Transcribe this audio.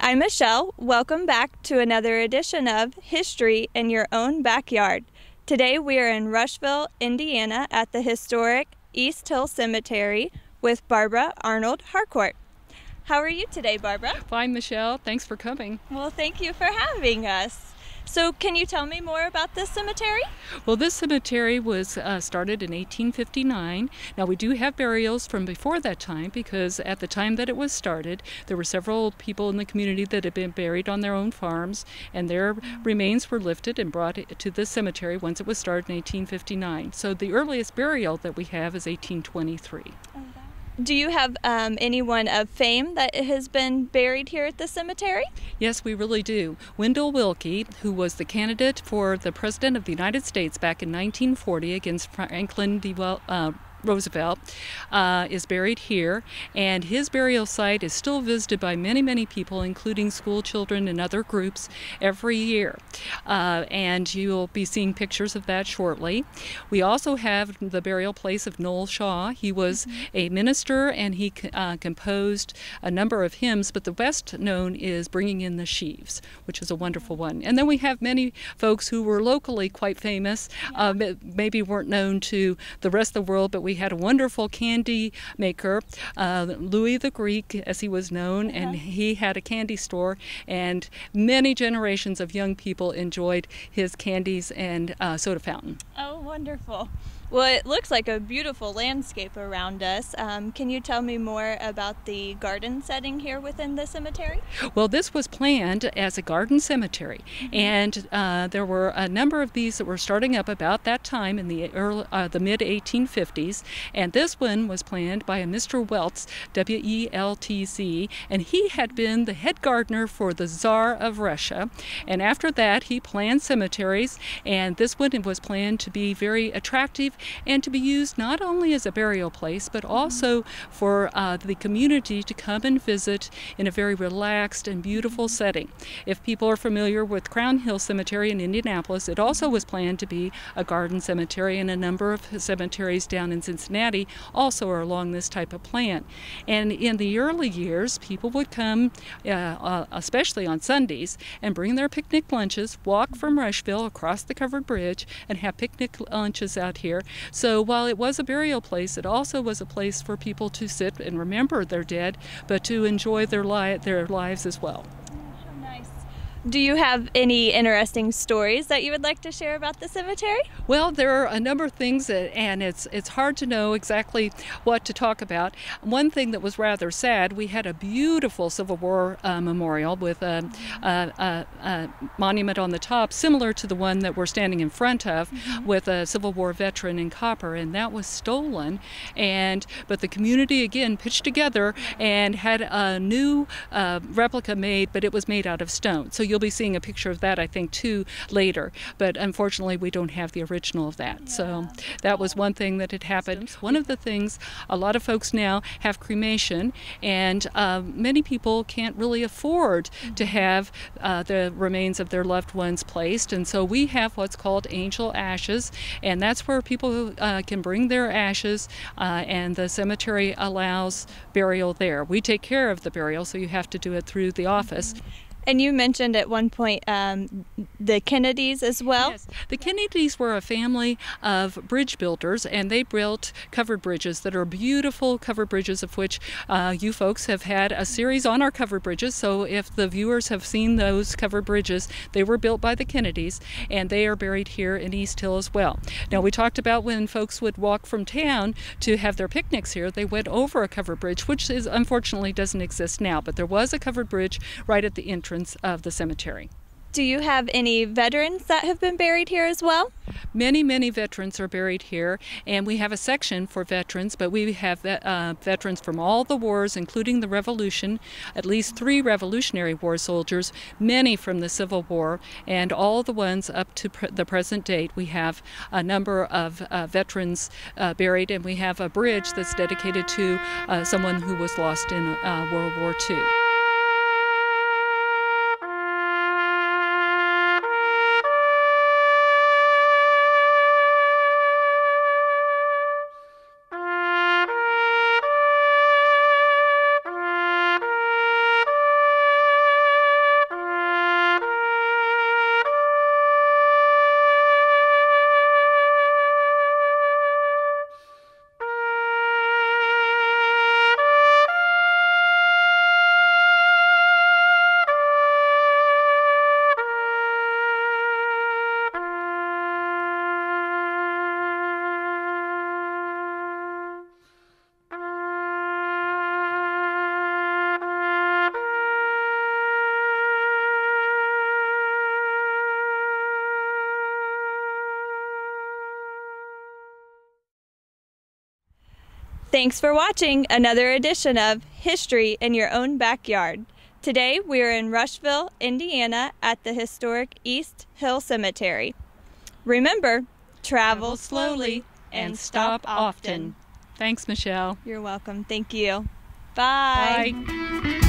I'm Michelle. Welcome back to another edition of History in Your Own Backyard. Today we are in Rushville, Indiana at the historic East Hill Cemetery with Barbara Arnold Harcourt. How are you today, Barbara? Fine, Michelle. Thanks for coming. Well, thank you for having us. So can you tell me more about this cemetery? Well, this cemetery was started in 1859. Now, we do have burials from before that time because at the time that it was started, there were several people in the community that had been buried on their own farms, and their remains were lifted and brought to this cemetery once it was started in 1859. So the earliest burial that we have is 1823. Do you have anyone of fame that has been buried here at the cemetery? Yes, we really do. Wendell Willkie, who was the candidate for the President of the United States back in 1940 against Franklin D. Roosevelt, is buried here, and his burial site is still visited by many, many people, including school children and other groups, every year. And you'll be seeing pictures of that shortly. We also have the burial place of Knowles Shaw. He was a minister, and he composed a number of hymns, but the best known is Bringing in the Sheaves, which is a wonderful one. And then we have many folks who were locally quite famous, maybe weren't known to the rest of the world, but we had a wonderful candy maker, Louis the Greek, as he was known, and he had a candy store, and many generations of young people enjoyed his candies and soda fountain. Oh, wonderful. Well, it looks like a beautiful landscape around us. Can you tell me more about the garden setting here within the cemetery? Well, this was planned as a garden cemetery, and there were a number of these that were starting up about that time in the mid-1850s, and this one was planned by a Mr. Weltz, W-E-L-T-Z, and he had been the head gardener for the Tsar of Russia, and after that he planned cemeteries, and this one was planned to be very attractive and to be used not only as a burial place but also for the community to come and visit in a very relaxed and beautiful setting. If people are familiar with Crown Hill Cemetery in Indianapolis, it also was planned to be a garden cemetery, and a number of cemeteries down in Cincinnati also are along this type of plan. And in the early years, people would come, especially on Sundays, and bring their picnic lunches, walk from Rushville across the covered bridge, and have picnic lunches out here. So while it was a burial place, it also was a place for people to sit and remember their dead, but to enjoy their lives as well. How nice. Do you have any interesting stories that you would like to share about the cemetery? Well, there are a number of things, and it's hard to know exactly what to talk about. One thing that was rather sad, we had a beautiful Civil War memorial with a monument on the top, similar to the one that we're standing in front of, with a Civil War veteran in copper, and that was stolen. But the community again pitched together and had a new replica made, but it was made out of stone. So you'll be seeing a picture of that, I think, too, later. But unfortunately, we don't have the original of that. So that was one thing that had happened. One of the things, a lot of folks now have cremation, and many people can't really afford to have the remains of their loved ones placed. And so we have what's called angel ashes, and that's where people can bring their ashes, and the cemetery allows burial there. We take care of the burial, so you have to do it through the office. And you mentioned at one point the Kennedys as well? Yes. The Kennedys were a family of bridge builders, and they built covered bridges that are beautiful covered bridges, of which you folks have had a series on our covered bridges. So if the viewers have seen those covered bridges, they were built by the Kennedys, and they are buried here in East Hill as well. Now, we talked about when folks would walk from town to have their picnics here, they went over a covered bridge, which unfortunately doesn't exist now, but there was a covered bridge right at the entrance of the cemetery. Do you have any veterans that have been buried here as well? Many, many veterans are buried here, and we have a section for veterans, but we have veterans from all the wars, including the Revolution, at least 3 Revolutionary War soldiers, many from the Civil War, and all the ones up to the present date. We have a number of veterans buried, and we have a bridge that's dedicated to someone who was lost in World War II. Thanks for watching another edition of History in Your Own Backyard. Today we are in Rushville, Indiana at the historic East Hill Cemetery. Remember, travel slowly and stop often. Thanks, Michelle. You're welcome. Thank you. Bye. Bye.